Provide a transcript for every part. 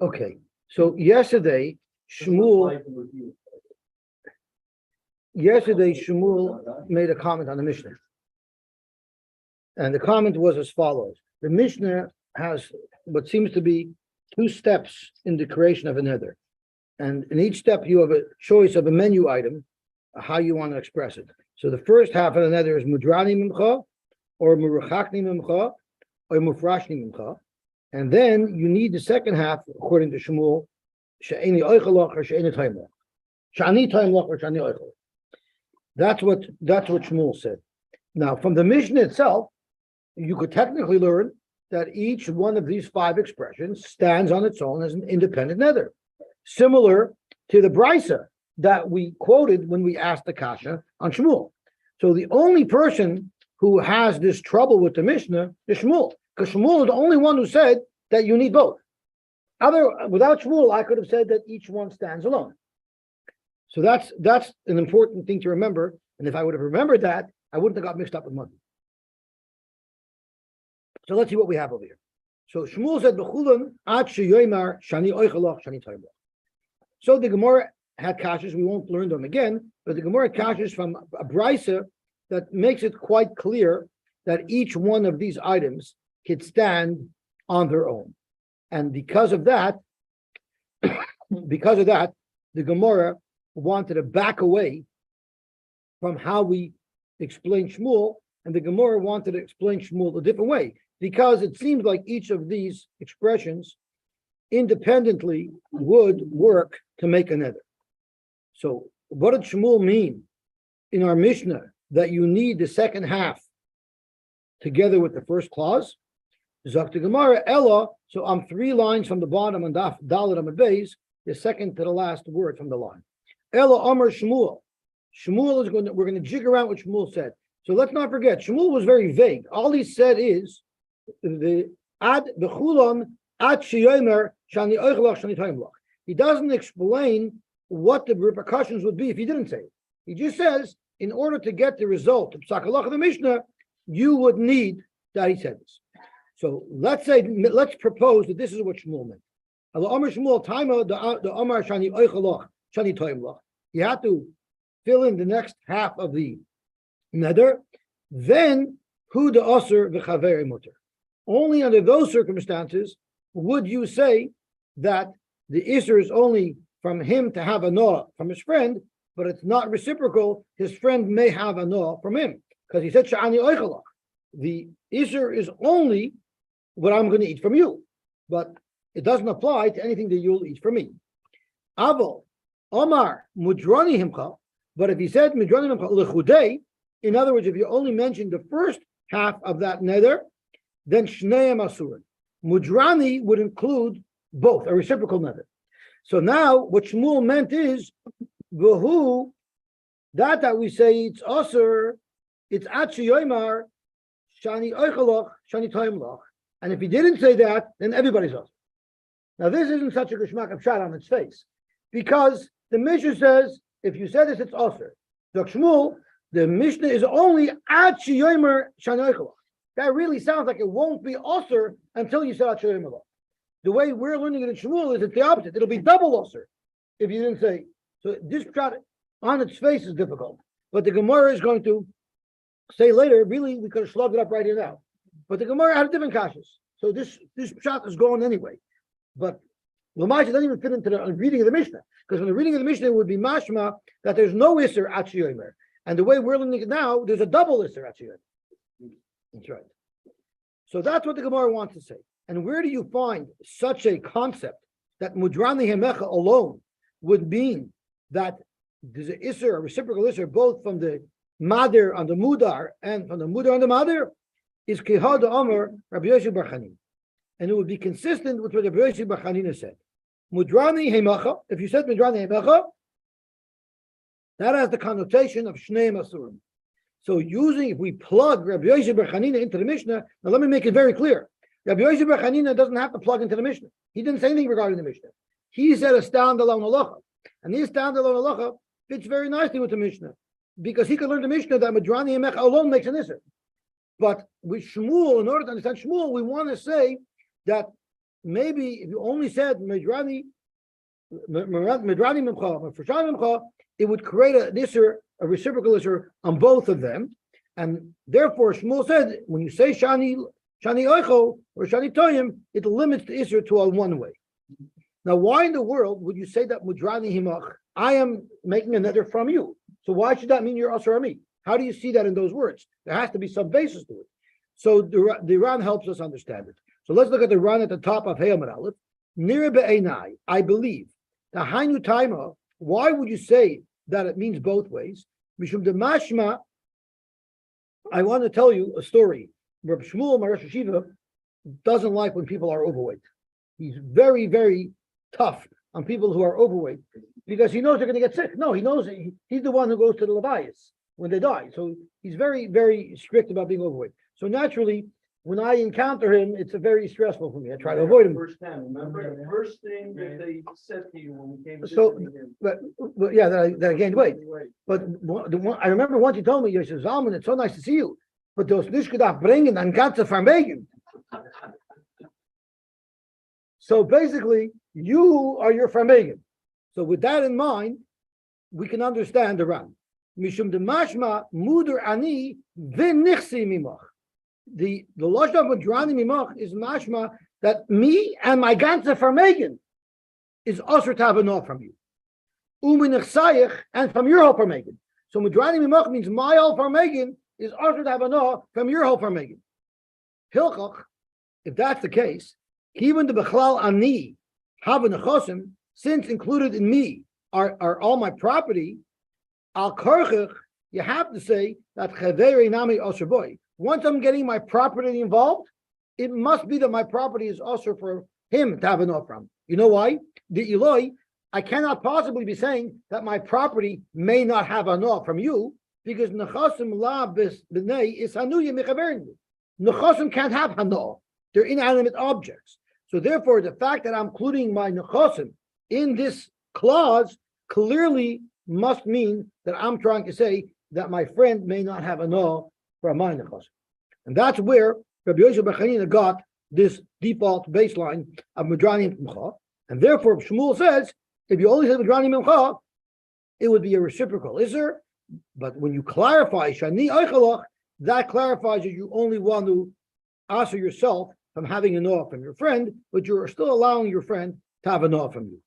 Okay, so yesterday Shmuel made a comment on the Mishnah, and the comment was as follows: the Mishnah has what seems to be two steps in the creation of a neder, and in each step you have a choice of a menu item, how you want to express it. So the first half of the neder is mudrani mimcha, or murachakni mimcha, or mufrashni mimcha. And then you need the second half, according to Shmuel, she'eni oichalach or she'eni taimlach. Shani taimlach or shani oichalach. That's what Shmuel said. Now, from the Mishnah itself, you could technically learn that each one of these five expressions stands on its own as an independent neder, similar to the brisa that we quoted when we asked the kasha on Shmuel. So the only person who has this trouble with the Mishnah is Shmuel, because Shmuel is the only one who said that you need both. Without Shmuel, I could have said that each one stands alone. So that's an important thing to remember. And if I would have remembered that, I wouldn't have got mixed up with money. So let's see what we have over here. So Shmuel said, "B'chulam ad sheyoymar shani oichalach shani taimlach." So the Gemara had kashas. We won't learn them again, but the Gemara had kashas from a brisa that makes it quite clear that each one of these items could stand on their own. And because of that, the Gemara wanted to back away from how we explain Shmuel, and the Gemara wanted to explain Shmuel a different way, because it seems like each of these expressions independently would work to make a neder. So what did Shmuel mean in our Mishnah that you need the second half together with the first clause? Zakta Gemara Ella. So I'm 3 lines from the bottom on Daf Dalet Amud Beis, the second to the last word from the line. Ella Amar Shmuel. Shmuel is we're going to jig around what Shmuel said. So let's not forget, Shmuel was very vague. All he said is the ad b'chulam ad sheyomer shani oichalach shani taimlach. He doesn't explain what the repercussions would be if he didn't say it. He just says, in order to get the result of Psakalach of the Mishnah, you would need that he said this. So let's propose that this is what Shmuel meant. You have to fill in the next half of the neder. Then hu the aser v'chaveri muter. Only under those circumstances would you say that the iser is only from him to have a noah from his friend, but it's not reciprocal. His friend may have a noah from him, because he said sha'ani oichalach. The iser is only what I'm going to eat from you, but it doesn't apply to anything that you'll eat from me. Aval Omar mudrani himcha. But if he said mudrani himcha lechudei, in other words, if you only mentioned the first half of that neder, then shneim asurin. Mudrani would include both, a reciprocal neder. So now what Shmuel meant is v'hu, that we say it's asur, it's atchi yoymar shani oichalach shani taimlach. And if he didn't say that, then everybody's asur. Now this isn't such a geschmack of shot on its face, because the Mishnah says if you say this, it's asur. Dr. Shmuel, the Mishnah is only atchi yoymar shani oichalach. That really sounds like it won't be asur until you say atchi yoymar. The way we're learning it in Shmuel is it's the opposite. It'll be double asur if you didn't say. So this shot on its face is difficult. But the Gemara is going to say later, really, we could have slugged it up right here now. But the Gemara had different kashas. So this shot is going anyway. But Lamaisha doesn't even fit into the reading of the Mishnah. Because when the reading of the Mishnah would be mashma that there's no Isser Atchi Yomer. And the way we're learning it now, there's a double Isser Atchi Yomer. That's right. So that's what the Gemara wants to say. And where do you find such a concept that Mudrani Hemecha alone would mean that there's an Isser, a reciprocal Isser, both from the Madir on the Mudar and from the Mudar on the Madir, is Kihad Omer Rabbi Yosy Bar Chanin. And it would be consistent with what Rabbi Yosy Bar Chanin said. Mudrani Hemecha, if you said Mudrani Hemecha, that has the connotation of Shnei Masurim. So if we plug Rabbi Yosy Bar Chanin into the Mishnah, now let me make it very clear. Rabbi Yosy Bar Chanin doesn't have to plug into the Mishnah. He didn't say anything regarding the Mishnah. He said a standalone halacha. And his standalone halacha fits very nicely with the Mishnah, because he could learn the Mishnah that Madrani Emech alone makes an Isser. But with Shmuel, in order to understand Shmuel, we want to say that maybe if you only said Medrani Mimcha, it would create a reciprocal isser on both of them. And therefore, Shmuel said, when you say Shani Oicho or Shani Toyim, it limits the isser to a one way. Now, why in the world would you say that Mudrani Himach, I am making a nether from you? So why should that mean you're Asur on me? How do you see that in those words? There has to be some basis to it. So the Ran helps us understand it. So let's look at the Ran at the top of Hayam Aleph. Nira be'enai, I believe. The Hainu Taima, why would you say that it means both ways? Mishum de Mashma, I want to tell you a story. Reb Shmuel, my Rosh Hashiva, doesn't like when people are overweight. He's very, very tough on people who are overweight because he knows they're going to get sick. No, he knows he's the one who goes to the Levias when they die. So he's very, very strict about being overweight. So naturally, when I encounter him, it's very stressful for me. I try to avoid him. First time, remember the first thing that they said to you when we came to So, him. but yeah, that I gained weight. But I remember once you told me, Yosy Zalman, it's so nice to see you. But those nicht gedacht bringen an ganze Vermögen. So basically, you are your Vermögen. So with that in mind, we can understand the Ran. Mishum de mashma muder ani v'nichsi mimach. The lashon of Mudrani mimach is mashma that me and my ganze Vermögen is also to have enough from you. And from your whole Vermögen. So Mudrani mimach means my whole Vermögen is also to have enough from your whole Vermögen. Hilchach, if that's the case, even the bechlal ani have a nechosim, since included in me are all my property. Al karchach, you have to say that chaveri nami osher boy. Once I'm getting my property involved, it must be that my property is also for him to have enough from. You know why? The Eloi, I cannot possibly be saying that my property may not have enough from you, because nechasim la b'nei is hanuya mechaverin. Nechasim can't have hanoah; they're inanimate objects. So therefore, the fact that I'm including my nechasim in this clause clearly must mean that I'm trying to say that my friend may not have hanoah from my nechasim, and that's where Rabbi Yosef bar Chanina got this default baseline of Mudrani Mimcha, and therefore Shmuel says if you only say Mudrani Mimcha, it would be a reciprocal isser. But when you clarify Shani Eichelach, that clarifies that you only want to answer yourself from having an off from your friend, but you're still allowing your friend to have an off from you.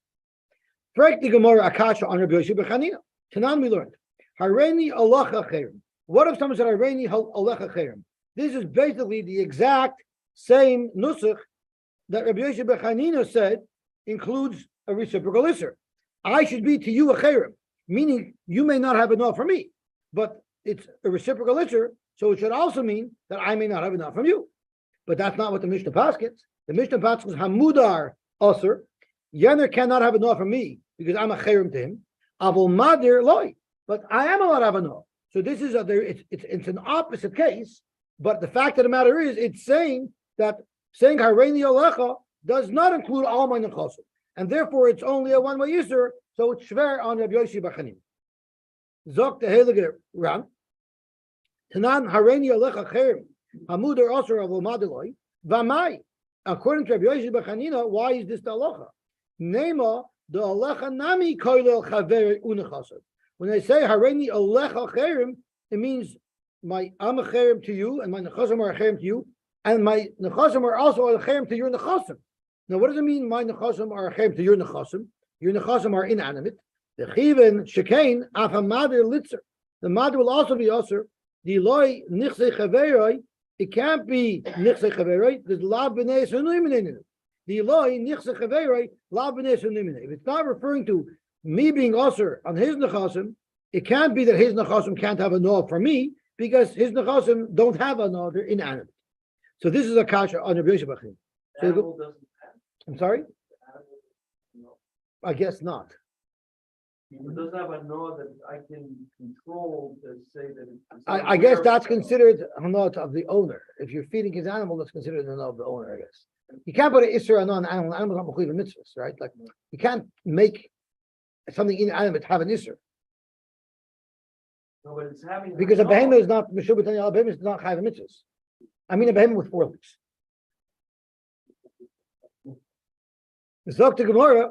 Break the Gemara Akasha on Rabbi Yosef bar Chanina. Tanan we learned. Hareini alacha cherem. What if someone said Hareini alacha cherem? This is basically the exact same nusach that Rabbi Yosef bar Chanina said includes a reciprocal isser. I should be to you a cherem, meaning you may not have enough from me, but it's a reciprocal isser, so it should also mean that I may not have enough from you. But that's not what the Mishnah Paskins. The Mishnah Paskins Hamudar Osir. Yener cannot have enough from me because I'm a cherem to him. Avol Madir Loi. But I am allowed to have enough. So this is it's an opposite case. But the fact of the matter is, it's saying Hareini Alecha does not include all my nechasim, and therefore it's only a one-way user. So it's shver on Rabbi Yosef bar Chanina. Zok the heilige Ran. Tanan Hareini Alecha cherem. Hamuder Osir Avol Madir Vamai. According to Rabbi Yosef bar Chanina, why is this the halacha? Nema the alecha nami koilel chaver unechasav. When they say Hareini alecha cherem, it means I'm a cherem to you, and my nechasim are a cherem to you, and my nechasim are also a cherem to your nechasim. Now, what does it mean? My nechasim are a cherem to your nechasim. Your nechasim are inanimate. The chiven shekain af hamadir litzer. The madir will also be osir. The loy nichse chaveroi. It can't be nichse chaveroi. There's lav b'nei sunuim in it. The loy nichse chaveroi lav b'nei sunuim. If it's not referring to me being osir on his nechasim, it can't be that his nechasim can't have a noah for me, because his nechasim don't have a noah; they're inanimate. So this is a kasha on Rabbi Yosef bar Chanina. So I'm sorry. I guess not. It doesn't have a noah that I can control to say that. I guess that's considered a noah of the owner. If you're feeding his animal, that's considered a noah of the owner. I guess you can't put an isser on an animal. Animals not mechuyev mitzvahs, right? Like you can't make something inanimate have an isser. No, but it's having Because a behemoth is not meshubah tanya. A behemoth is not chayv mitzvahs. I mean a behemoth with 4 legs. The Zok to Gemara,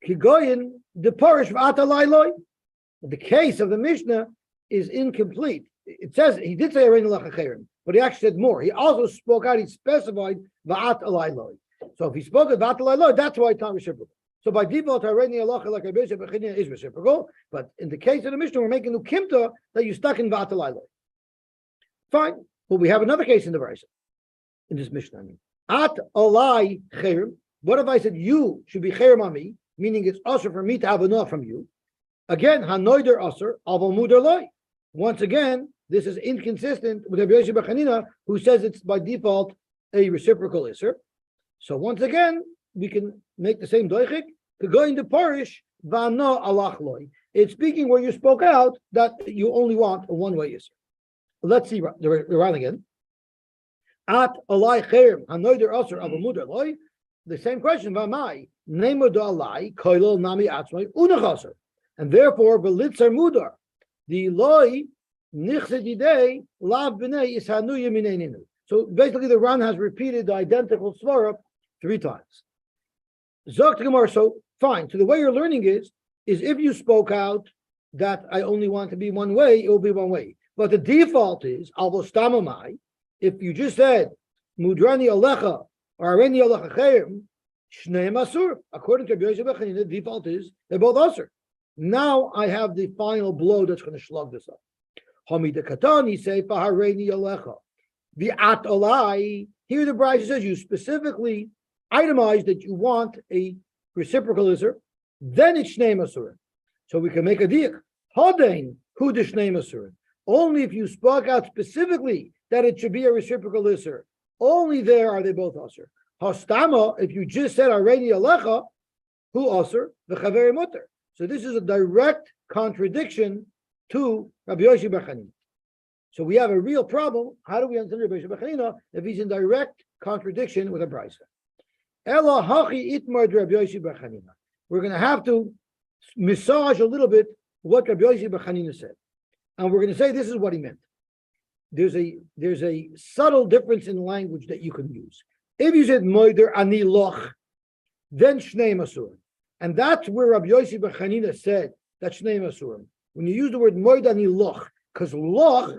Kigoyin the parish v'atalai. The case of the Mishnah is incomplete. It says he did say Arein Lachacherim, but he actually said more. He also spoke out. He specified v'atalai. So if he spoke of v'atalai, that's why it's not reciprocal. So by default, Arein Lachacherim like Abisha B'chinia is reciprocal. But in the case of the Mishnah, we're making ukimta that you stuck in v'atalai. Fine, but we have another case in the Brisa in this Mishnah. I mean, at alai cherim. What if I said you should be cherim on me? Meaning it's usher for me to have enough from you. Again, hanoider usher, aval muder loy. Once again, this is inconsistent with Rabbi Yossi bar Chanina, who says it's by default a reciprocal isser. So once again, we can make the same doichik to go into parish vano alach loy. It's speaking where you spoke out that you only want a one-way isser. Let's see the right again. At alai cherim hanoider usher aval muder loy. The same question, v'amai neimu do alai koilol nami atzmai unachaser. And therefore, belitzar mudar, the loy nichsedidei lav b'nei ishanu yemineininu. So basically, the Ran has repeated the identical svara 3 times. Zok Gemara. So fine. So the way you're learning is if you spoke out that I only want to be one way, it will be one way. But the default is alvostamamai. If you just said mudrani alecha or areni alecha chayim, shneim asur. According to Rabbi Yossi bar Chanina, the default is they're both asur. Now I have the final blow that's going to slug this up. Hamid katani say pahareni alecha. The at alai. Here the Brisa says you specifically itemize that you want a reciprocal isser, then it's shnei masurin. So we can make a diak. Hadein hu de shnei masurin. Only if you spoke out specifically that it should be a reciprocal isser, only there are they both asur. Hastama, if you just said areni alecha, hu asur v'chaveri mutter. So this is a direct contradiction to Rabbi Yossi bar Chanina. So we have a real problem. How do we understand Rabbi Yossi bar Chanina if he's in direct contradiction with a brisa? Ela hachi itmar Rabbi Yossi bar Chanina. We're going to have to massage a little bit what Rabbi Yossi bar Chanina said, and we're going to say this is what he meant. There's a subtle difference in language that you can use. If you said moider ani loch, then shnei masurim. And that's where Rabbi Yossi bar Chanina said that shnei masurim. When you use the word moed ani loch, because loch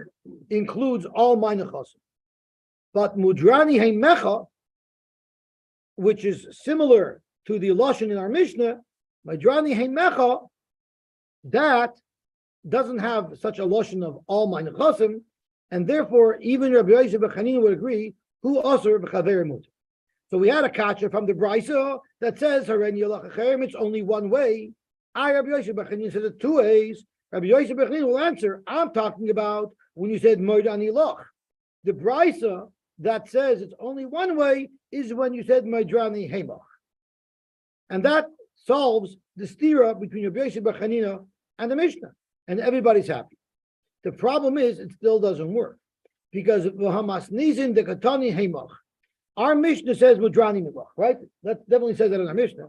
includes all minor chasim. But mudrani heimecha, which is similar to the lashon in our Mishnah, mudrani heimecha, that doesn't have such a lashon of all minor chasim, and therefore even Rabbi Yossi bar Chanina would agree who asur b'chaver muter. So we had a kasha from the Brisa that says Hareni Yalach Acherim, it's only one way. Rabbi Yossi bar Chanina says it 2 ways. Rabbi Yossi bar Chanina will answer, I'm talking about when you said Moidani Loch. The Brisa that says it's only one way is when you said Moidrani Hemach. And that solves the stira between Rabbi Yossi bar Chanina and the Mishnah. And everybody's happy. The problem is it still doesn't work. Because V'hamas Nizin de Katani Hemach. Our Mishnah says Mudrani Milach, right? That definitely says that in our Mishnah.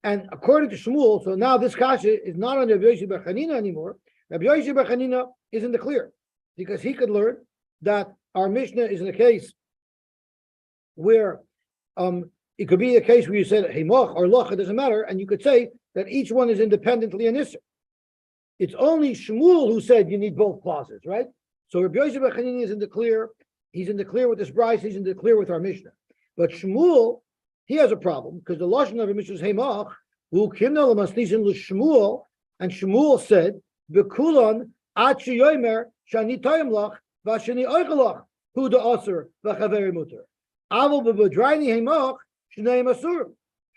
And according to Shmuel, so now this kasha is not on Rabbi Yossi bar Chanina anymore. Rabbi Yossi bar Chanina is in the clear because he could learn that our Mishnah is in a case where it could be a case where you said Hemach or Loch, it doesn't matter, and you could say that each one is independently an Isser. It's only Shmuel who said you need both clauses, right? So Rabbi Yossi bar Chanina is in the clear. He's in the clear with this Brisa. He's in the clear with our Mishnah. But Shmuel, he has a problem because the lashon of the Mishnah is Heimach, who kimna l'masnisin l'Shmuel, and Shmuel said, "Bekulan ad sheyomer shani toyim lach v'ashani oichalach hu da'aser v'chaveri muter." Avol b'bedraini Heimach shnei masur.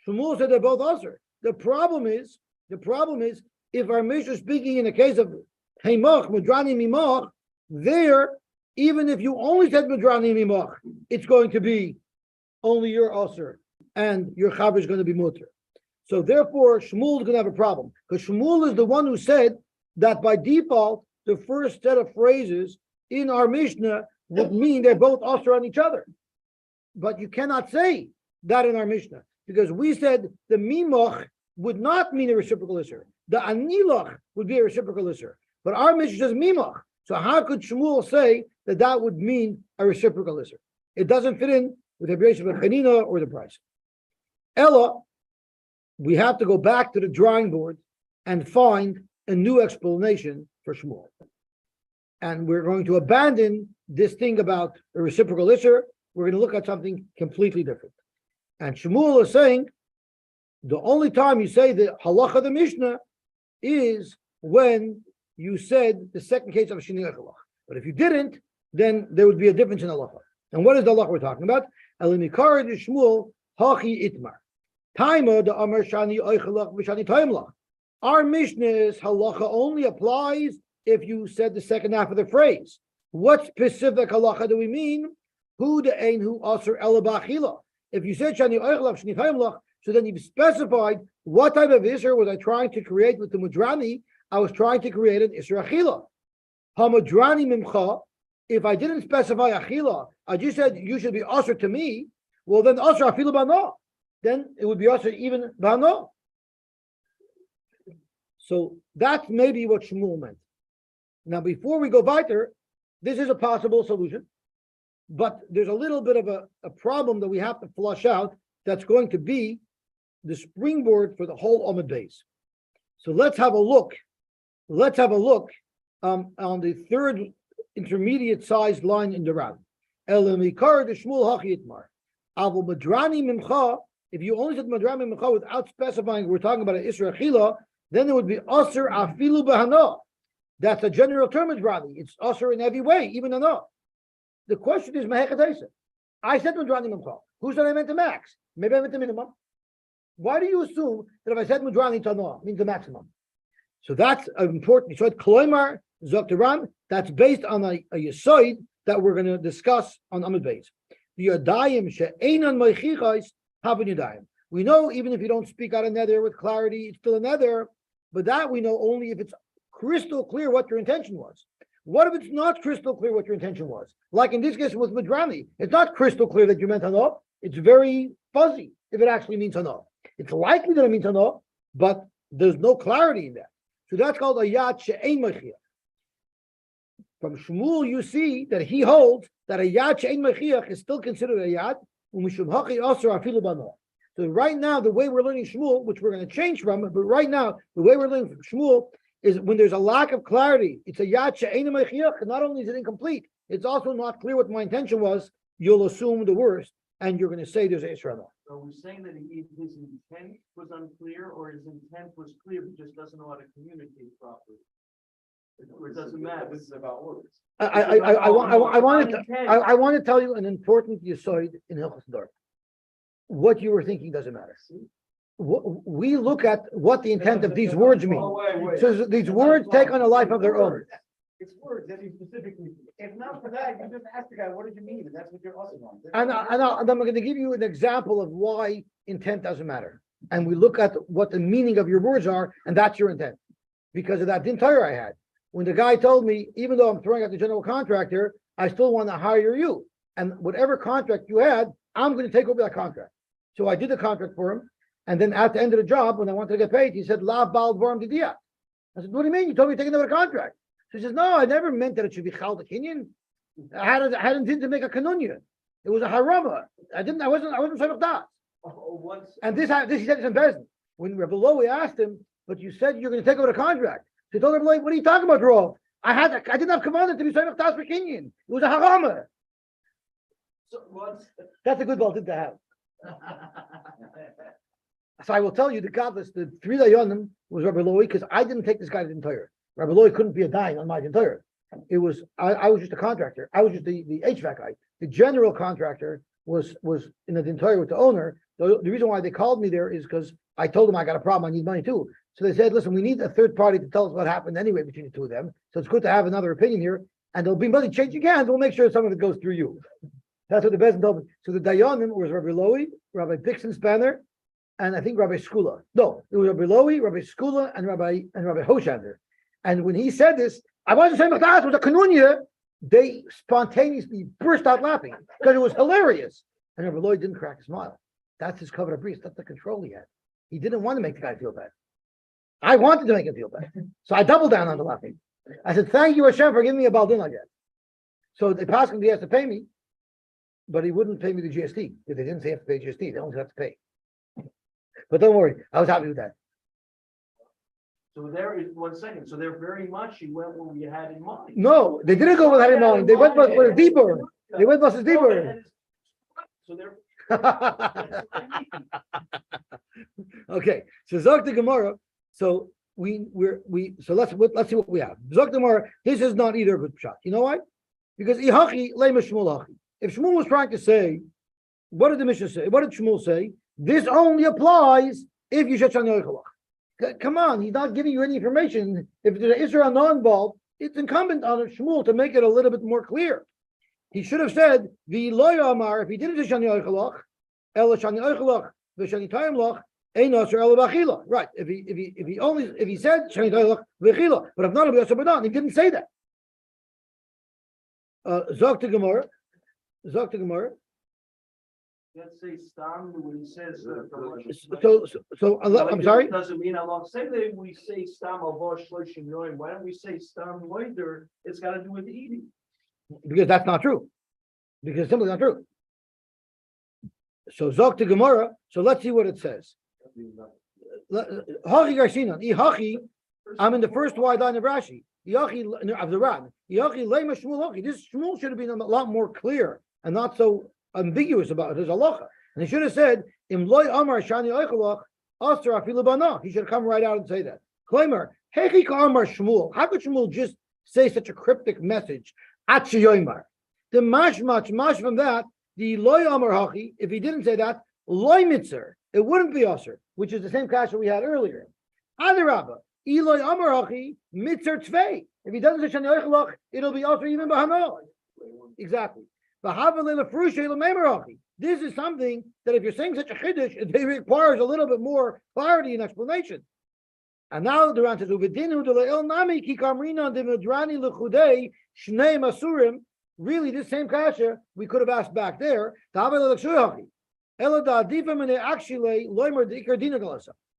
Shmuel said they're both aser. The problem is if our Mishnah is speaking in the case of Heimach, Mudrani Mimach, there. Even if you only said Mudrani Mimach, it's going to be only your Aser, and your Chaver is going to be Mutter. So therefore, Shmuel is going to have a problem, because Shmuel is the one who said that by default, the first set of phrases in our Mishnah would mean they're both Aser on each other. But you cannot say that in our Mishnah, because we said the Mimach would not mean a reciprocal Isser. The Anilach would be a reciprocal Isser. But our Mishnah says Mimach. So how could Shmuel say that that would mean a reciprocal isser? It doesn't fit in with the abbreviation of Chanina or the price. Ella, we have to go back to the drawing board and find a new explanation for Shmuel. And we're going to abandon this thing about a reciprocal isser. We're going to look at something completely different. And Shmuel is saying, the only time you say the halacha of the Mishnah is when you said the second case of Shinei Halach. But if you didn't, then there would be a difference in halacha. And what is the halacha we're talking about? Elimikar de Shmuel hachi itmar. Taima the Amar Shani Oichalach v'Shani Taimlach. Our Mishnah's halacha only applies if you said the second half of the phrase. What specific halacha do we mean? Who the ein who aser elabachila. If you said Shani Oichalach Shani Taimlach, so then you've specified what type of isser was I trying to create with the mudrani. I was trying to create an isser achila. Hamudrani mimcha. If I didn't specify achila, I just said you should be aser to me. Well, then aser afilu bano. Then it would be aser even bano. So that's maybe what Shmuel meant. Now, before we go weiter, this is a possible solution, but there's a little bit of a problem that we have to flush out. That's going to be the springboard for the whole Amud base. So let's have a look. Let's have a look on the third intermediate sized line in the Rab. Elamikar de Shmuel hachi itmar. Avol madrani mimcha. If you only said madrani mimcha without specifying we're talking about an isra achila, then it would be aser afilu bahana. That's a general term, madrani. It's aser in every way, even hana. The question is mehekadesa. I said madrani mimcha. Who said I meant the max? Maybe I meant the minimum. Why do you assume that if I said mudrani tana means the maximum? So that's important. So kloimar zokteran. That's based on a yesod that we're going to discuss on Amud Beis. The yadayim she'einan meichichos haven yadayim. We know even if you don't speak out a nether with clarity, it's still a nether. But that we know only if it's crystal clear what your intention was. What if it's not crystal clear what your intention was? Like in this case with Madrani, it's not crystal clear that you meant hana. It's very fuzzy if it actually means hana. It's likely that it means hana, but there's no clarity in that. So that's called a yad she'ein mechiach. From Shmuel, you see that he holds that a yad she'ein mechiach is still considered a yad. So right now, the way we're learning Shmuel, which we're going to change from, but right now, the way we're learning Shmuel is when there's a lack of clarity. It's a yad she'ein mechiach. Not only is it incomplete, it's also not clear what my intention was. You'll assume the worst, and you're going to say there's a Israel. So we're saying that his intent was unclear, or his intent was clear, but just doesn't know how to communicate properly. Or it doesn't matter. This is about words. I want to tell you an important yesod in Hilchos Dor. What you were thinking doesn't matter. We look at what the intent of these words mean. So these words take on a life of their own. It's words that you specifically. If not for that, you just ask the guy, "What did you mean?" And that's what you're also on. And I'm going to give you an example of why intent doesn't matter. And we look at what the meaning of your words are, and that's your intent. Because of that entire I had. When the guy told me, even though I'm throwing out the general contractor, I still want to hire you. And whatever contract you had, I'm going to take over that contract. So I did the contract for him. And then at the end of the job, when I wanted to get paid, he said, La bal dvorim didiyah. I said, what do you mean? You told me to take another contract. So he says, no, I never meant that it should be chal the kinyan. I hadn't intended to make a kanunya. It was a harama. I wasn't saying that. And this he said it's embarrassing. When Rabbi Lowy asked him, but you said you're going to take over the contract. So he told Rabbi Lowy, what are you talking about, Rav? I didn't have commanded to be saying das for kinyan. It was a harama. So what? That's a good baltin to have. So I will tell you the godless, the three dayanim was Rabbi Lowy, because I didn't take this guy to the entire. Rabbi Lowy couldn't be a dayan on my entire. It was I was just a contractor. I was just the HVAC guy. The general contractor was in the entire with the owner. The reason why they called me there is because I told them I got a problem. I need money too. So they said, listen, we need a third party to tell us what happened anyway between the two of them. So it's good to have another opinion here. And there'll be money changing hands. We'll make sure some of it goes through you. That's what the Bezin told me. So the dayanim was Rabbi Lowy, Rabbi Dixon Spanner, and I think Rabbi Skula. No, it was Rabbi Lowy, Rabbi Skula, and Rabbi Hoshander. And when he said this, I wasn't saying that it was a kanunya. They spontaneously burst out laughing because it was hilarious. And Rabbi Lowy didn't crack a smile. That's his covenant priest. That's the control he had. He didn't want to make the guy feel bad. I wanted to make him feel bad. So I doubled down on the laughing. I said, thank you, Hashem, for giving me a baldin again. So the pastor, he has to pay me, but he wouldn't pay me the GST. If they didn't say you have to pay GST, they only have to pay. But don't worry, I was happy with that. So there is, 1 second, so they're very much, you went what you had in mind. No, they didn't go with that in mind. They went with it deeper. They went with it deeper. So they're. Okay, so Zok the Gemara. So so let's see what we have. Zok the Gemara. This is not either a good shot. You know why? Because Ihachi lema Shmuel hachi. If Shmuel was trying to say, what did the Mishnah say? What did Shmuel say? This only applies if you shet shani oichalach. Come on, he's not giving you any information. If there's an Israel not involved, it's incumbent on Shmuel to make it a little bit more clear. He should have said the loya amar. If he didn't say shani oichalach, ela shani oichalach v'shani tayim lach. Right. If he said shani oichalach v'chila, but if not, it'll be also badan. He didn't say that. Zok to Gemara. Let's say stam when he says. So I'm sorry. Doesn't mean Allah. Say that we say stam avosh shloshim yoim. Why don't we say stam loider? It's got to do with eating. Because that's not true. Because it's simply not true. So Zok to Gemara. So let's see what it says. Hachi garsinan. Ihachi. I'm in the first wide line of Rashi. Yachi of the Ran. Yachi lema Shmuel hachi. This Shmuel should have been a lot more clear and not so ambiguous about his halacha. And he should have said, Im loy amar shani oichalach asar afilu bana. He should have come right out and say that. Claimer, hechi ka amar Shmuel. How could Shmuel just say such a cryptic message? At sheyoymar. The mash from that, the loy amar hachi, if he didn't say that, loy mitzer, it wouldn't be asar, which is the same kasha we had earlier. Adarabba, Eloy amar hachi, mitzer tvei. If he doesn't say shani oichalach, it'll be asar even bahano. Exactly. This is something that if you're saying such a chiddush, it requires a little bit more clarity and explanation. And now the Ran says, really, this same kasha we could have asked back there.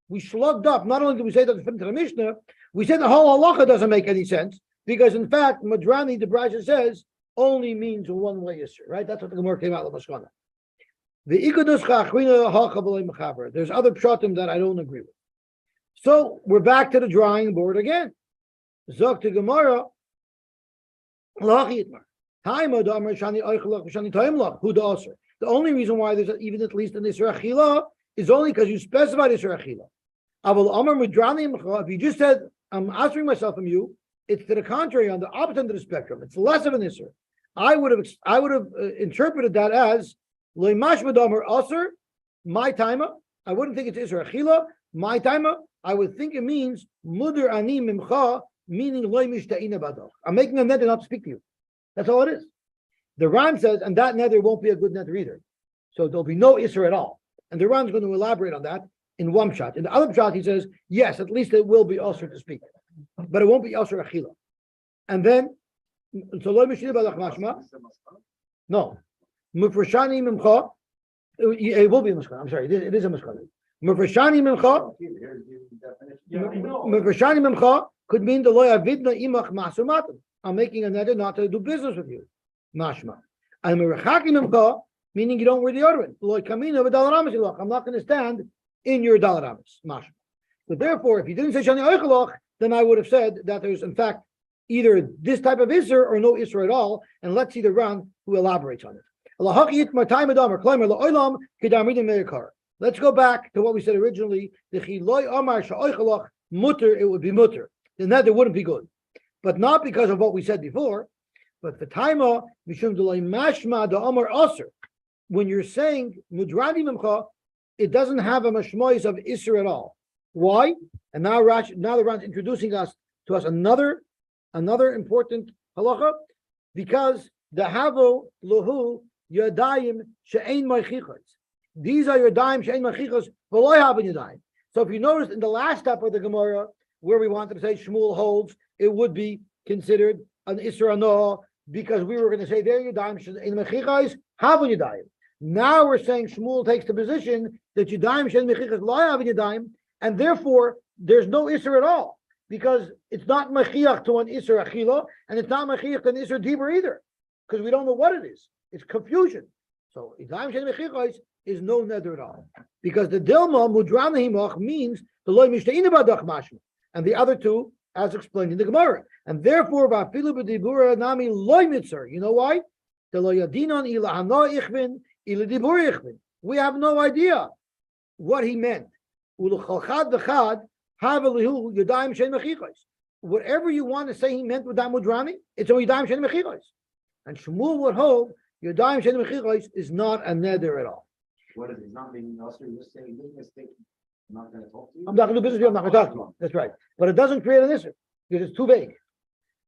We slugged up. Not only did we say that to the Mishnah, we said the whole halacha doesn't make any sense because, in fact, Madrani the Brasha says only means one way Yisr, right? That's what the Gemara came out of Mashkana. The Ikudus Chachrina Hachabale Mechaber. There's other pshatim that I don't agree with. So we're back to the drawing board again. Zok to Gemara. The only reason why there's even at least an Isra Achila is only because you specified Isra Achila. If you just said, I'm answering myself from you, it's to the contrary, on the opposite end of the spectrum. It's less of an Isra. I would have interpreted that as Leimash B'Damer Aser, my timer. I wouldn't think it's Isra Achila, my timer. I would think it means Muder Ani Mimcha, meaning Leimish Ta'ina Badach. I'm making a nether not to speak to you. That's all it is. The Ran says, and that nether won't be a good nether either. So there'll be no Isra at all. And the Ran's going to elaborate on that in one shot. In the other shot, he says, yes, at least it will be Aser to speak. But it won't be Aser Achila. And then, so Leimish Ta'ina Badach Mashma. No. Mufrashani Mimcha. It will be a Mashkan. I'm sorry, it is a Mashkan. Mufrashani Mimcha. Mufrashani Mimcha could mean the loya vidna imach masumatim. I'm making a nether not to do business with you. Mashma. And Murachaki Mimcha, meaning you don't wear the deodorant. Loy kamina v'dalaramis ilach. I'm not going to stand in your dalaramis. Mashma. But therefore, if you didn't say shani oichalach, then I would have said that there's in fact either this type of isser or no isser at all. And let's see the Ran who elaborates on it. Let's go back to what we said originally. The chiloy amar sha'oichalach mutter, it would be mutter. Then that it wouldn't be good. But not because of what we said before, but the taima mishum delay mashma the amar aser. When you're saying mudrani memcha, it doesn't have a mashmois of isser at all. Why? And now the Ran's introducing us to another important halacha, because the havo lahu yadayim she'ein meichichos. These are your daim she'ein meichichos v'loy havin yadayim. So if you notice in the last step of the Gemara, where we wanted to say Shmuel holds, it would be considered an Isra Noah, because we were going to say there yadayim she'ein meichichos havin yadayim. Now we're saying Shmuel takes the position that yadayim she'ein meichichos v'loy havin yadayim, and therefore there's no Isra at all. because it's not machiach to an Isser Achila, and it's not machiach to an Isser Dibur either, because we don't know what it is. It's confusion. So Yadayim Shein Mechichos is no neder at all, because the Dilma Mudrana Himach means the Loy Mishteina Badach Mashma, and the other two, as explained in the Gemara, and therefore Vafilu B'Dibura Nami Loy Mitzer. You know why? The Lo Yadinon Ila Hano Ichvin Ila Dibur Ichvin. We have no idea what he meant. Ulchalchad v'chad havelihu Yadayim Shein Mechichos. Whatever you want to say he meant with that Mudrani, it's only Yadayim Shein Mechichos. And Shmuel would hold Yadayim Shein Mechichos is not a neder at all. What is it? He's not being also just saying this mistake. I'm not going to talk to you. I'm not going to do business with you. I'm not going to talk to you. That's right. But it doesn't create an issue because it's too vague.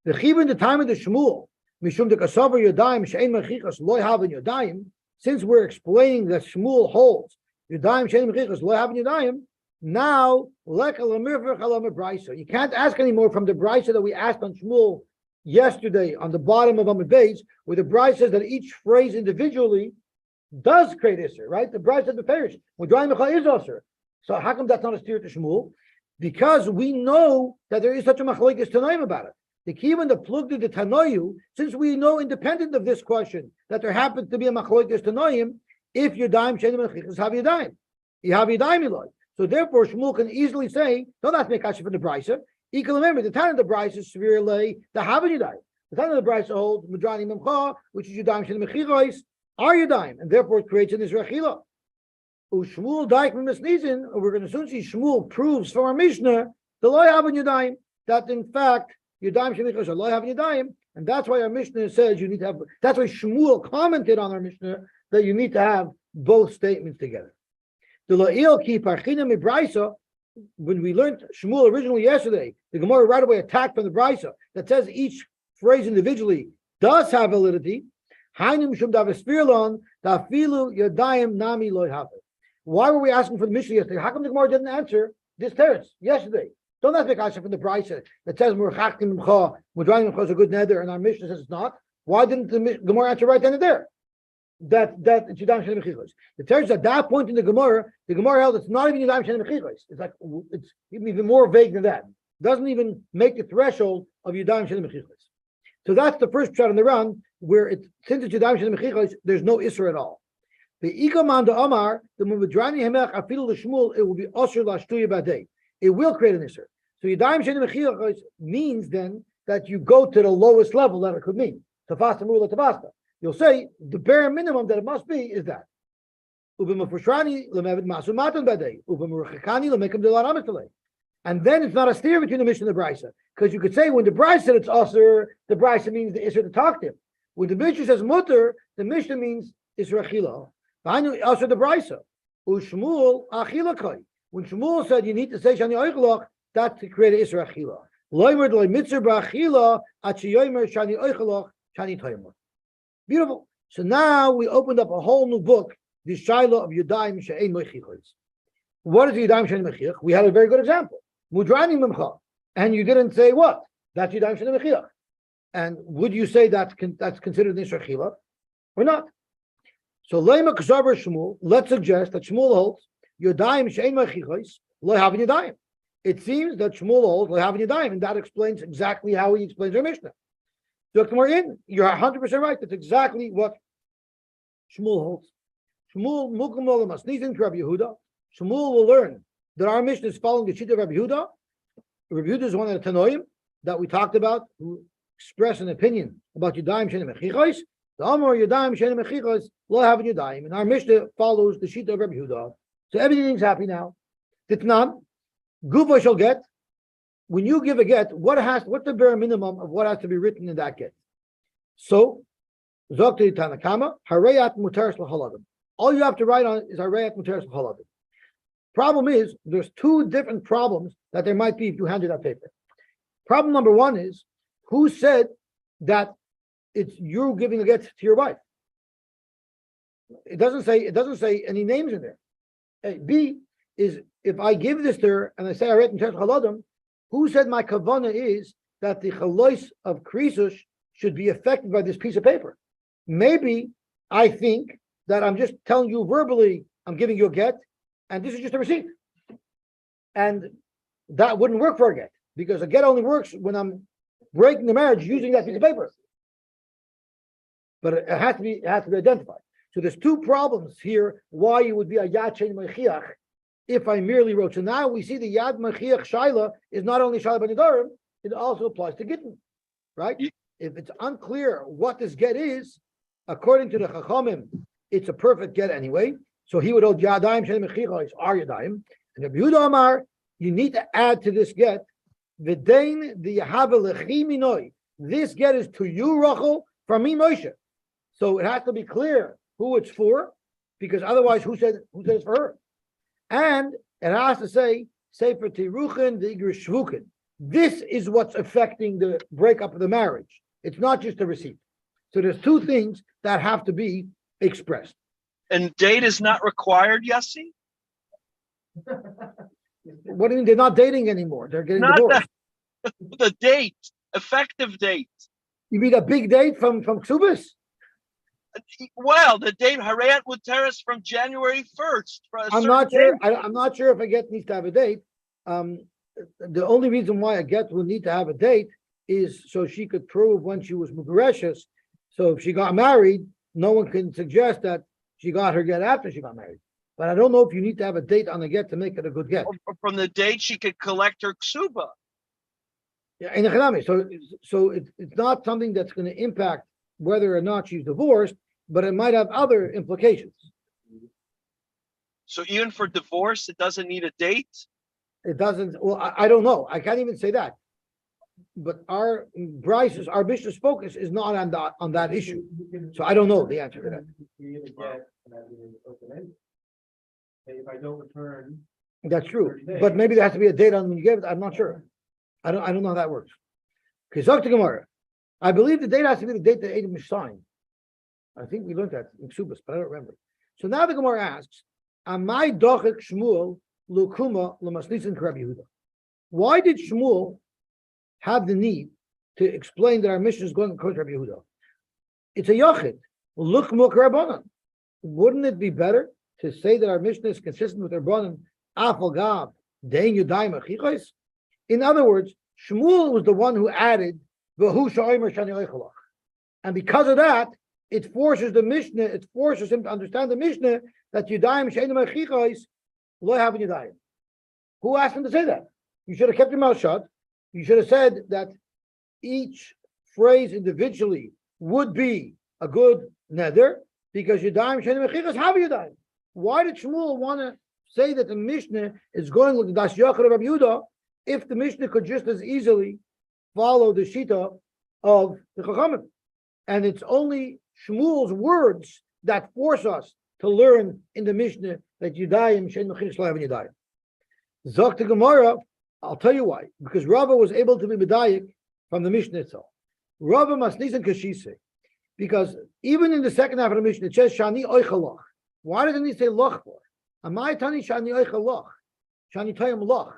The chiyuv in the time of the Shmuel, mishum de kasavar Yadayim Shein Mechichos loy havin Yadayim. Since we're explaining that Shmuel holds Yadayim Shein Mechichos loy havin Yadayim, now you can't ask anymore from the brisa that we asked on Shmuel yesterday on the bottom of Amud Beis, where the brisa says that each phrase individually does create Isser, right? The brisa said the parish is Isser. So how come that's not a steer to Shmuel? Because we know that there is such a machlokes tanoim about it. The kiyuv and the plugd the tanoyu, since we know independent of this question that there happens to be a machlokes tanoim, if Yadayim Shein Mechichos have Yadayim, you have Yadayim Eloi. So therefore, Shmuel can easily say, don't ask me a question from the brisa. You can remember the time of the brisa is severe lay the Havin Yadayim. The time of the brisa holds Mudrani Memcha, which is Yadayim Shein Mechichos, are Yadayim, and therefore it creates an Isra Achila. Shmuel Daik Misnizin, we're going to soon see Shmuel proves from our Mishnah the Lo Havin Yadayim, that in fact Yadayim Shein Mechichos are Lo Havin Yadayim, and that's why our Mishnah says you need to have. That's why Shmuel commented on our Mishnah that you need to have both statements together. The La'il Ki Parchina Mibraisa, when we learned Shmuel originally yesterday, the Gemara right away attacked from the Braisa that says each phrase individually does have validity. Hainim Shum Davispirlon, Dafilu Yadayim Nami Loy Haver. Why were we asking for the Mishnah yesterday? How come the Gemara didn't answer this teretz yesterday? Don't ask me a question from the Braisa that says Murchachtim Mcha, Mudranim Mcha is a good nether, and our Mishnah says it's not. Why didn't the Gemara answer right then and there? That it's Yadayim Shein Mechichos. The teretz at that point in the Gemara held it's not even Yadayim Shein Mechichos. It's like it's even more vague than that. It doesn't even make the threshold of Yadayim Shein Mechichos. So that's the first shot on the run, where since it's Yadayim Shein Mechichos, there's no Isser at all. The Ikaman de Amar, the Mudrani Hemech Afilu L'Shmuel, it will be Osher Lashtuya Badei. It will create an Isser. So Yadayim Shein Mechichos means then that you go to the lowest level that it could mean. Tafasta Mula Tafasta. You'll say the bare minimum that it must be is that. And then it's not a steer between the Mishnah and the Brisa. Because you could say when the Brisa said it's Asr, the Brisa means the Isser to talk to him. When the Mishnah says Mutter, the Mishnah means Isser Achila. Asr the Brisa. Ushmuel Achila Kai. When Shmuel said you need to say Shani Oichelach, that's to create an Isser Achila. Loimer Dloi Mitzer B'Achila Achi Yoimer Shani Oichelach Shani Toimer. Beautiful. So now we opened up a whole new book, the Shaila of Yadayim Shein Mechichos. What is Yadayim Shein Mechich? We had a very good example. Mudrani Memcha. And you didn't say what? That's Yadayim Shein Mechich. And would you say that's considered Nisra Chila or not? So Leima Ksaber Shmuel, let's suggest that Shmuel holds Yadayim Shein Mechichos, Lo Havin Yadayim. It seems that Shmuel holds Lo Havin Yadayim, and that explains exactly how he explains our Mishnah. Dr. Morin, you're 100% right. That's exactly what Shmuel holds. Shmuel Mukamol Masnizin Rabbi Yehuda. Shmuel will learn that our mission is following the sheet of Rabbi Yehuda. Rabbi Yehuda is one of the Tanoim that we talked about, who express an opinion about Yadayim Shein Mechichos. The Amor Yadayim Shein Mechichos Lo Havin Yadayim, and our Mishnah follows the sheet of Rabbi Yehuda. So everything's happy now. Titnan, Guva shall get. When you give a get, what's the bare minimum of what has to be written in that get? So, Zokti Tanakama, Harayat Muteris L'Haladim. All you have to write on is Harayat Muteris L'Haladim. Problem is, there's two different problems that there might be if you handed that paper. Problem number one is, who said that it's you giving a get to your wife? It doesn't say any names in there. A. B is, if I give this to her and I say Harayat Muteris L'Haladim, who said my kavana is that the chalois of krisus should be affected by this piece of paper? Maybe I think that I'm just telling you verbally, I'm giving you a get, and this is just a receipt. And that wouldn't work for a get. because a get only works when I'm breaking the marriage using that piece of paper. But it has to be identified. So there's two problems here why you would be a Yad Shein Mechiach if I merely wrote. So now we see the Yad Mechiach Shaila is not only Shaila Nedarim, it also applies to Gittin, right? If it's unclear what this get is, according to the Chachamim, it's a perfect get anyway. So he would hold Yadayim Shein Mechiach is Ar Yadayim. And Rabbi Yehuda Amar, you need to add to this get V'dein the Yahava Lechi Minoi. This get is to you, Rachel, from me, Moshe. So it has to be clear who it's for, because otherwise, who said it's for her? And it has to say Sefer Tiruchen the Igr Shvukin. This is what's affecting the breakup of the marriage. It's not just a receipt. So there's two things that have to be expressed. And date is not required, Yossi? What do you mean? They're not dating anymore. They're getting Not divorced. The date, effective date. You mean a big date from Ksubis? Well, the date Harayat Muteris from January 1st. I'm not sure. I'm not sure if a get needs to have a date. The only reason why a get will need to have a date is so she could prove when she was Mugareshus. So if she got married, no one can suggest that she got her get after she got married. But I don't know if you need to have a date on the get to make it a good get. From the date she could collect her ksuba. Yeah, in the so it's not something that's going to impact whether or not she's divorced, but it might have other implications. So even for divorce, it doesn't need a date? It doesn't. Well, I don't know. I can't even say that. But our Mishnah's focus is not on that issue. So I don't know the answer to that. If I don't return. That's true. But maybe there has to be a date on when you gave it. I'm not sure. I don't know how that works. Okay, Zok to Gemara. I believe the date has to be the date that Adam is signed. I think we learned that in Ksubas, but I don't remember. So now the Gemara asks, Amai dochek Shmuel lukuma lemasnisin Rabbi Yehuda. Why did Shmuel have the need to explain that our mission is going according to Rabbi Yehuda? It's a yachid. Lukma k'Rabbanan. Wouldn't it be better to say that our mission is consistent with Rabbanan? Afal gab dein yudayim achichos. In other words, Shmuel was the one who added v'hu sha'omer shani oichalach, and because of that, it forces the Mishnah. It forces him to understand the Mishnah that yudayim she'enim achichos lo have yudayim. Who asked him to say that? You should have kept your mouth shut. You should have said that each phrase individually would be a good neder because yudayim she'enim achichos have yudayim. Why did Shmuel want to say that the Mishnah is going with the Das Yachar of Rabbi Yehuda if the Mishnah could just as easily follow the Shita of the Chachamim? And it's only Shmuel's words that force us to learn in the Mishnah that Yudayim Shein Mechinas Lo Havin Yudayim. Zok to Gemara, I'll tell you why. Because Rava was able to be medayik from the Mishnah itself. Rava Masnisan Kashise. Because even in the second half of the Mishnah, it says Shani Oichalach. Why doesn't he say Loch for? Amai Tani Shani Oichalach. Shani Tayim Loch.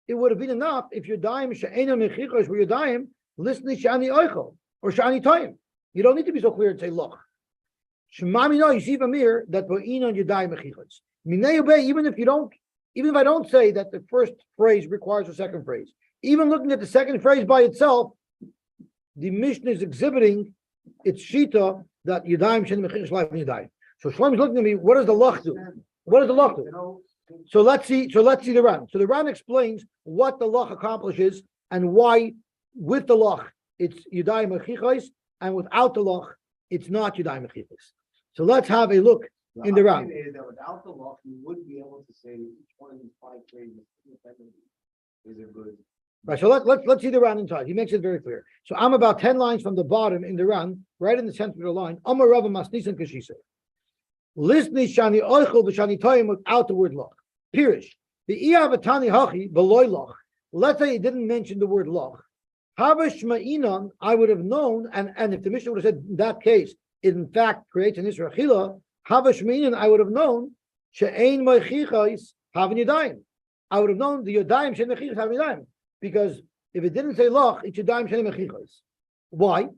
It would have been enough if you're dying she'ena mechichos where you're dying, listen to shani oichel or shani time. You don't need to be so clear and say loch. Shemami no, you see from here that bo'inon yudayim mechichos. Even if I don't say that the first phrase requires a second phrase, even looking at the second phrase by itself, the Mishnah is exhibiting its shita that yudayim she'ena mechichos life and yudayim. So Shlomo is looking at me. What does the loch do? What does the loch do? So let's see the Ran. So the Ran explains what the loch accomplishes and why with the loch it's Yudayim Mechichos and without the loch it's not Yudayim Mechichos. So let's have a look in the Ran. Is that without the loch, you would be able to say each one of these 5 phrases is a good. Right. So let's see the Ran inside. He makes it very clear. So I'm about 10 lines from the bottom in the Ran, right in the center of the line. Amar Rava Masnisan Kashise. Listening shani oichel b'shani toyim without the word loch. Pirish. The iavatani hachi beloy loch. Let's say he didn't mention the word loch. Havash ma'inan, I would have known, and if the Mishnah would have said in that case, it in fact creates an Isra Chila, Havash ma'inan, I would have known she'ein moichichais havin yadayim. I would have known the yadayim she'ein moichichais havin yadayim. Because if it didn't say loch, it's yadayim she'ein moichichais. Why?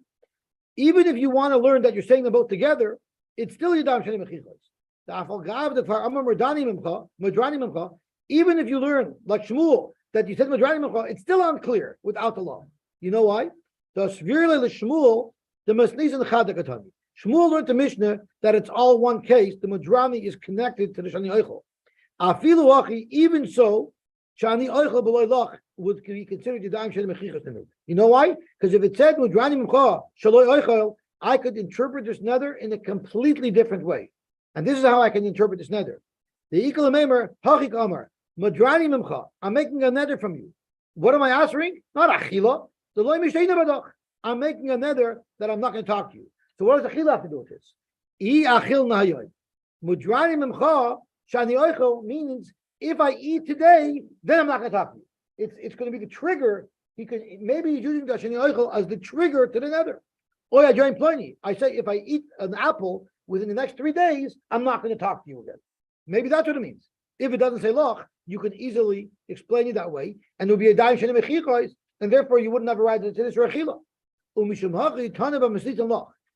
Even if you want to learn that you're saying them both together, it's still Yadam Shani Mechichos. The Afal Gav, the Far Amar Madrani Mimcha, even if you learn, like Shmuel, that you said Madrani Memcha, it's still unclear without the law. You know why? The Svirle Shmuel, the Masniz and Chadakatani. Shmuel learned the Mishnah that it's all one case. The Madrani is connected to the Shani Eichel. Afilu Achi, even so, Shani Eichel B'loy Lach would be considered Yadayim Sheni Mechichas Neder. You know why? Because if it said Madrani Memcha, Shaloi Eichel, I could interpret this nether in a completely different way. And this is how I can interpret this nether. The Ikal Meimer, Hachik Amar, Madrani Memcha, I'm making a nether from you. What am I answering? Not Achila. The Loi Mishteina Badach. I'm making a nether that I'm not going to talk to you. So what does Achila have to do with this? I Achil Nahayoy. Mudrani Memcha, Shani Eichel means if I eat today, then I'm not going to talk to you. It's going to be the trigger. Maybe he's using the Shani Eichel as the trigger to the nether. Or I join Pliny. I say if I eat an apple within the next 3 days, I'm not going to talk to you again. Maybe that's what it means. If it doesn't say loch, you can easily explain it that way, and it would be a daim shenim mechichos, and therefore you wouldn't have a right to this rechila.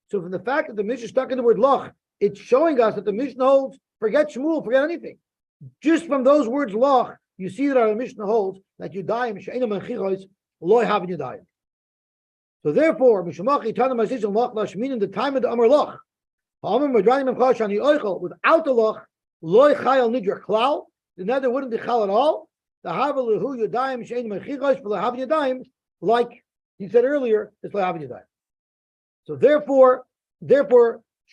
So from the fact that the Mishnah stuck in the word loch, it's showing us that the Mishnah holds, forget Shmuel, forget anything. Just from those words loch, you see that our Mishnah holds that Yudayim she'enim mechichos loy havin Yudayim. So therefore, meaning the time of the Amar Loch, without the Loch, loy chayal nidra klal, the nether wouldn't be chal at all. The havalahu yadayim shein mechichos v'lehavin yadayim, like he said earlier, it's lehavin yadayim. So therefore,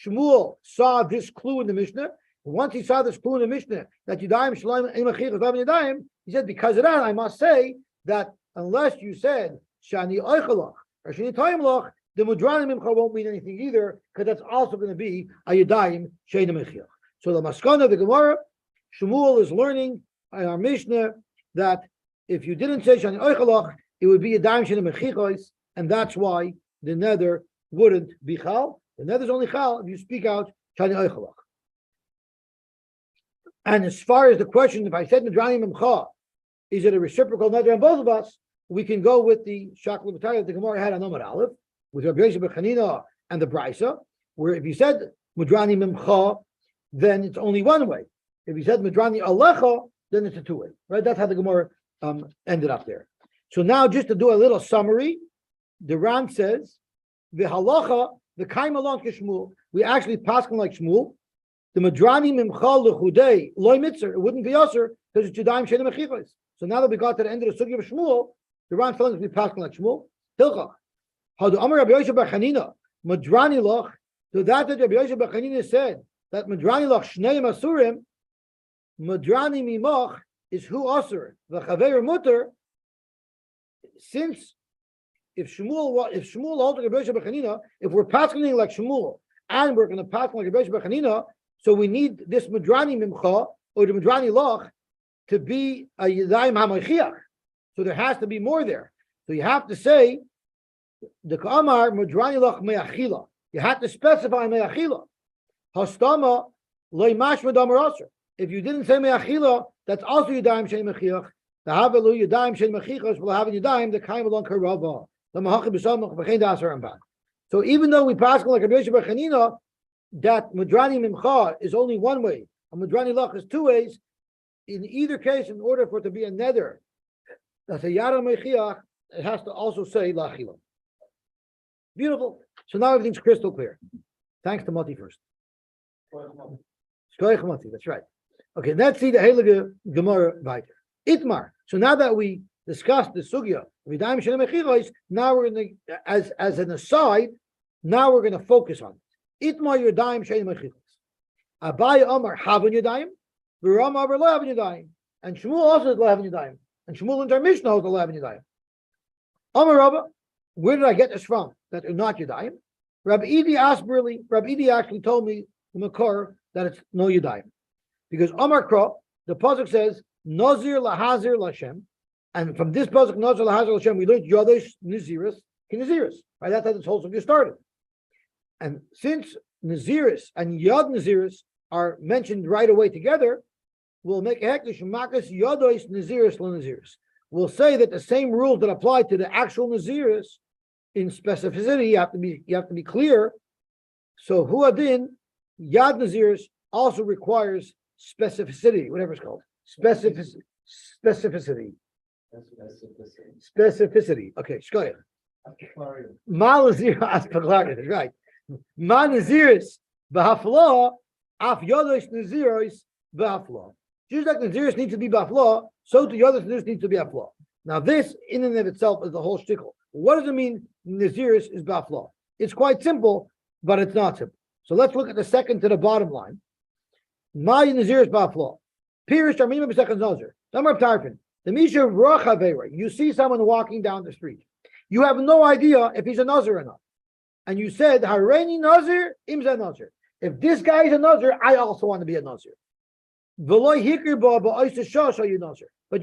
Shmuel saw this clue in the Mishnah. Once he saw this clue in the Mishnah that yadayim shleim ein mechichos lehavin yadayim, he said, because of that, I must say that unless you said shani oichalach, or Shani Tayim Loch, the Mudrani Mimcha won't mean anything either, because that's also going to be a Yadayim Sheina Mechiach. So the Maskana of the Gemara, Shmuel is learning in our Mishnah that if you didn't say Shani Oichalach, it would be Yadayim Sheina Mechichos, and that's why the nether wouldn't be Chal. The nether's only Chal if you speak out Shani Oichalach. And as far as the question, if I said Mudrani Mimcha, is it a reciprocal nether on both of us? We can go with the Shakla B'Tayah that the Gemara had on Amar Aleph, with Rabbi Yosy B'Chanina and the Brisa, where if you said Mudrani Mimcha, then it's only one way. If you said Mudrani Alecha, then it's a two-way. Right? That's how the Gemara ended up there. So now, just to do a little summary, the Ran says, the halacha, the kaim along Shmuel, we actually paskin like Shmuel. The Mudrani Mimcha lechudei loy mitzer, it wouldn't be usher because it's Yudayim Shenim Mechichos. So now that we got to the end of the sugya of Shmuel, the Ran telling us we pass like Shmuel. Hilchach. How do Amar Rabbi Yosy B'Chanina Madrani Loch? So that Rabbi Yosy B'Chanina said that Madrani Loch Shneim Asurim, Madrani Mimoch is who Asur the Chaver Mutter. Since if Shmuel holds like Rabbi Yosy B'Chanina, if we're passing like Shmuel and we're going to pass like Rabbi Yosy B'Chanina, so we need this Madrani Mimcha or the Madrani Loch to be a Yadayim HaMachiach. So there has to be more there. So you have to say the Kamar Mudrani Lach Me'achila. You have to specify Me'achila. Hastama Loi Mashma Damar Aser. If you didn't say Me'achila, that's also Yadayim Shein Mechiach. The Havalu Yadayim Shein Mechichos will have Yadayim the Kaim along Karava. The Mahachim B'Samach B'Chein Dasar Amban. So even though we pass like Rabbi Yosy B'Chanina, that Mudrani Mimcha is only one way, and Mudrani Lach is two ways. In either case, in order for it to be a nether, that's a Yara Mechiach, it has to also say Lachila. Beautiful. So now everything's crystal clear. Thanks to Mati first. Shkoyach Mati, that's right. Okay, let's see the Heilige Gemara weiter. Itmar. So now that we discussed the Sugya, Yadayim Shenim Mechichos, now we're going to, as an aside, now we're going to focus on it. Itmar Yadayim Shenim Mechichos. Abai Amar Havin Yadayim, Viram Amar Lo Havin Yadayim. And Shmuel also is Lo Havin Yadayim. And Shmuel in our Mishnah holds Lo Havin Yadayim. Amar Rabba, where did I get this from? That are not Yadayim. Rabbi Idi asked really, Rabbi Idi actually told me the Makar that it's no Yadayim. Because Amar Kra, the Pasuk says, Nazir Lahazir Lashem. And from this Pasuk, Nazir Lahazir Lashem, we learned Yodesh Naziris, Kinaziris. Right? That's how this whole subject started. And since Naziris and Yad Naziris are mentioned right away together, we'll make a hektish makas Yodesh Naziris Lo Naziris. We'll say that the same rules that apply to the actual Naziris in specificity, you have to be clear. So Huadin, Yad Naziris also requires specificity, whatever it's called. Specificity. Specificity. Okay, shkoyach. Sorry. Malazir aspaglaris, right. Manaziris bahafla, af yodos naziros bahafla. Just like naziris need to be bahafla, so do yodos naziris need to be bahafla. Now, this in and of itself is the whole shtickle. What does it mean naziris is bahafla? It's quite simple, but it's not simple. So let's look at the second to the bottom line. My naziris bahafla. Pirish Armima b'second nazir. Number of tarfin. The misha rachavera. You see someone walking down the street. You have no idea if he's a nazir or not. And you said, Hareini nazir, imza nazir. If this guy is a nazir, I also want to be a nazir. But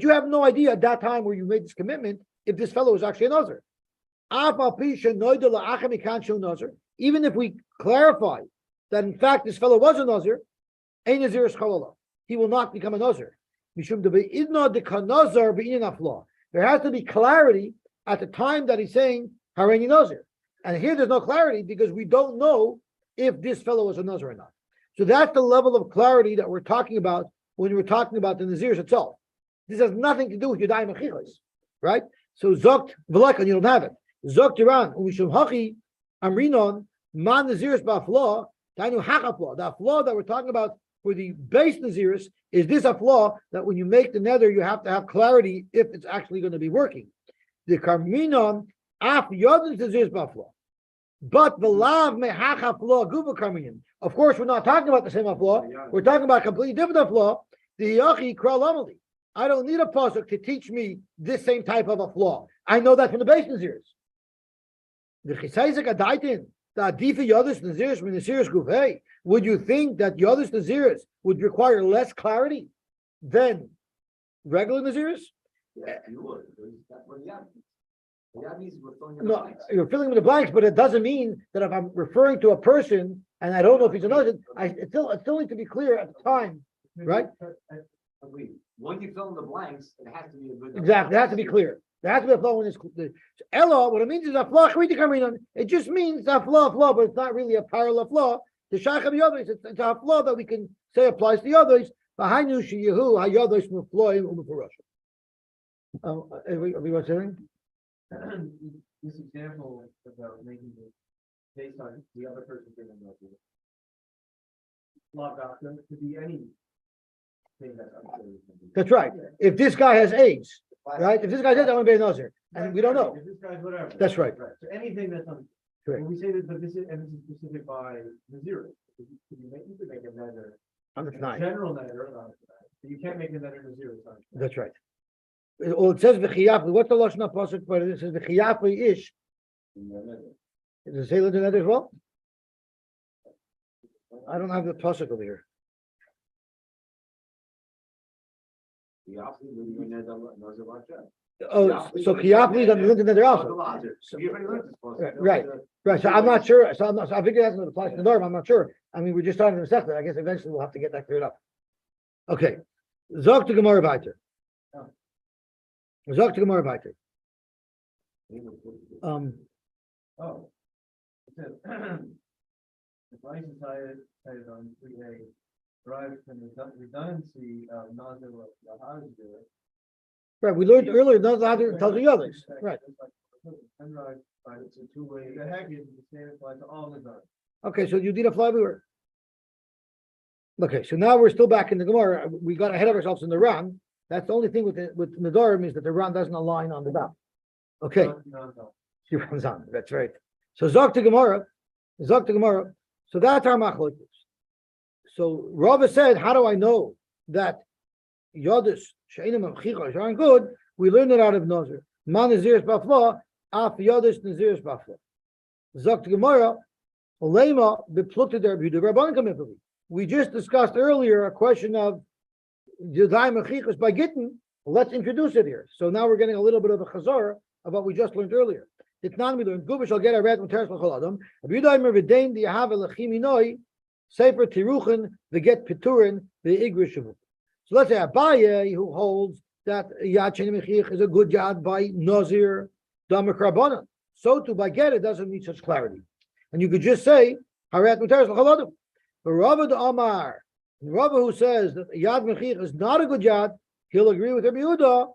you have no idea at that time where you made this commitment if this fellow is actually a nazir. Even if we clarify that in fact this fellow was a nazir, he will not become a nazir. There has to be clarity at the time that he's saying Hareini nazir. And here there's no clarity because we don't know if this fellow is a nazir or not. So that's the level of clarity that we're talking about when we're talking about the nazirs itself. This has nothing to do with Yudayim Achilas, right? So Zokt V'lekan, you don't have it. Zokt Iran, Umishum Hachi, Amrinon, Man Naziris Ba'afla, Tainu Hachafla. The flaw that we're talking about for the base naziris is this a flaw that when you make the nether, you have to have clarity if it's actually going to be working. The Karminon, Af Yodin Naziris Ba'afla. But the lav mehacha flaw guba karminim. Of course, we're not talking about the same flaw. We're talking about a completely different flaw. The yachi kral amali. I don't need a pasuk to teach me this same type of a flaw. I know that from the base nazirs. The chisaisek adaitin the adifa yodis nazirs from nazirs gufay. Would you think that yodis nazirs would require less clarity than regular nazirs? Yeah, you would. That's what the No, you're filling in the blanks, but it doesn't mean that if I'm referring to a person and I don't know if he's another, it still needs to be clear at the time, right? Agreed. When you fill in the blanks, it has to be a good. Exactly, it has to be clear. There has to be a flow in this. Ella, what it means is a flaw. It just means a flaw, but it's not really a parallel flaw. The shach of the others, it's a flaw that we can say applies to the others. Everyone's hearing? This example about making it based on the other person giving the law doctrine could be any thing that's unclear. That's right. If this guy has AIDS, right? If this guy says I want to be a nazir, and we don't know. If this guy's whatever. That's right. So anything that's unclear. Correct. When we say that, but this is specific by the zero. You could make a measure. On the nine. General measure, but you can't make a measure to zero. That's right. Well, it says v'chiyafli. What's the lashon pasuk? But it says v'chiyafli ish. Does it say that as well? I don't have the pasuk over here. Oh, so chiyafli is on the internet also. Right. Right. So I'm not sure. So I figured that's what applies to the norm. I'm not sure. I mean, we're just starting to assess it. I guess eventually we'll have to get that cleared up. Okay. Zog to Gemara weiter. Zog to Gemara weiter. Oh. It says, the license cited on 3A derives from the redundancy of Nazir Lahazir. Right. We learned earlier. Not allowed to tell the others. Right. It's a two-way. The heck is the same applies to all the Nazir. Okay. So you did apply everywhere. Okay. So now we're still back in the Gemara. We got ahead of ourselves in the Ran. That's the only thing with Nedarim is that the Ran doesn't align on the daf. Okay. No. She runs on. That's right. So Zog to Gemara. So that's our machlokes. So Rava said, how do I know that Yodis Sheinim Amchicha aren't good? We learned it out of Nazir. Man Naziris Bafla, Af Yodis Naziris Bafla. Zog to Gemara. Olema beplukta der B'Yehuda Rabbanan Kamifali. We just discussed earlier a question of Yudayim Achichas by Gittin. Let's introduce it here. So now we're getting a little bit of a chazara of what we just learned earlier. It's not we learned. Guba shall get a red teres l'chol adam. Yudayim Revidain the Yahav Lechiminoi Sefer Tiruchen the get Piturin the Igrishavu. So let's say Abaye who holds that Yad Shenim Achich is a good yad by Nazir Damak Rabbanan. So to by get it doesn't need such clarity. And you could just say Harat Teres l'chol adam. But Rava the Amar, Rava who says that Yad Mechich is not a good Yad, he'll agree with Rabbi Yehuda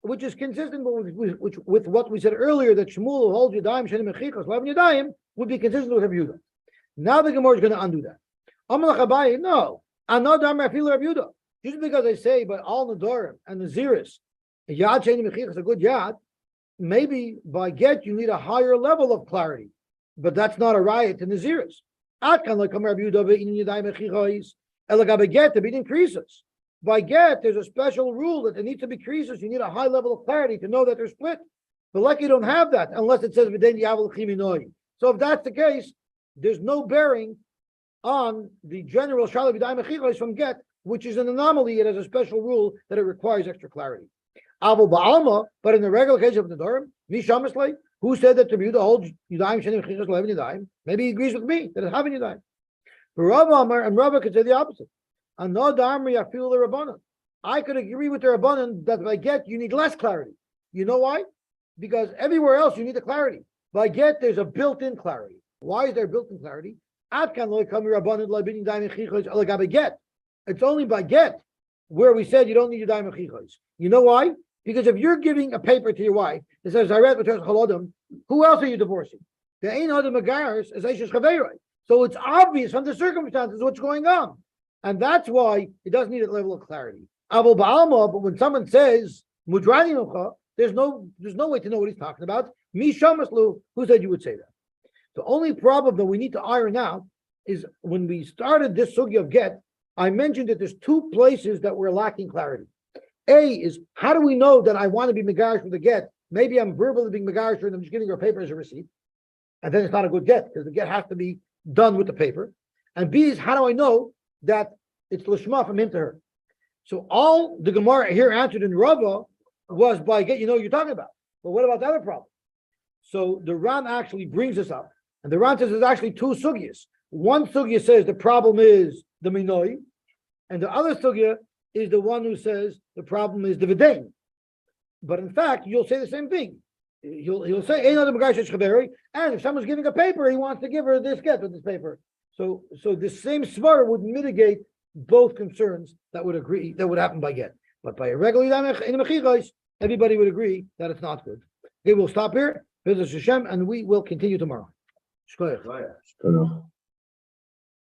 Which is consistent with what we said earlier, that Shmuel holds Yadayim Shenim Mechichos, Lav Yadayim, would be consistent with Rabbi Yehuda. Now the Gemara is going to undo that. Amalach Abaye, no. Anodam Rafil Rabbi Yehuda. Just because I say by all Nadorim and Naziris, Yad Shenim Mechichos, a good Yad, maybe by get you need a higher level of clarity, but that's not a riot to Naziris. Atkan like Rabbi Yehuda ve'inin Yadayim Mechichos, elagabe get the beat increases. By get, there's a special rule that there needs to be creases. You need a high level of clarity to know that they're split. But like you don't have that unless it says v'den yavel chiminoi. So if that's the case, there's no bearing on the general shalom b'dayim mechichos from get, which is an anomaly. It has a special rule that it requires extra clarity. Avo ba'alma, but in the regular case of the Nedarim, mishamasle, who said that to be the whole yudayim shenim mechichos le'evin yudayim? Maybe he agrees with me that it's having yudayim. Rav Amar and Rav could say the opposite. I could agree with the Rabbanan that by get you need less clarity. You know why? Because everywhere else you need the clarity. By get there's a built-in clarity. Why is there built-in clarity? It's only by get where we said you don't need your daim mechichos. You know why? Because if you're giving a paper to your wife that says Zaret v'teres cholodem, who else are you divorcing? The ein adam megaris is eishes chaveiroi. So it's obvious from the circumstances what's going on. And that's why it doesn't need a level of clarity. Avo ba'alma, but when someone says mudrani nucha, there's no way to know what he's talking about. Mi shamaslu, who said you would say that? The only problem that we need to iron out is when we started this sugya of get, I mentioned that there's two places that we're lacking clarity. A is, how do we know that I want to be megarish with the get? Maybe I'm verbally being megarish and I'm just giving her paper as a receipt. And then it's not a good get because the get has to be done with the paper. And B is, how do I know that it's lishma from him to her? So all the Gemara here answered in Rava was by get, you know what you're talking about. But what about the other problem? So the Ran actually brings this up. And the Ran says there's actually two sugyas. One sugya says the problem is the minoi, and the other sugya is the one who says the problem is the vidain. But in fact, you'll say the same thing. He'll say, and if someone's giving a paper, he wants to give her this get with this paper. So the same svara would mitigate both concerns that would happen by get. But by a regular everybody would agree that it's not good. Okay, we'll stop here. And we will continue tomorrow. Shkoyach.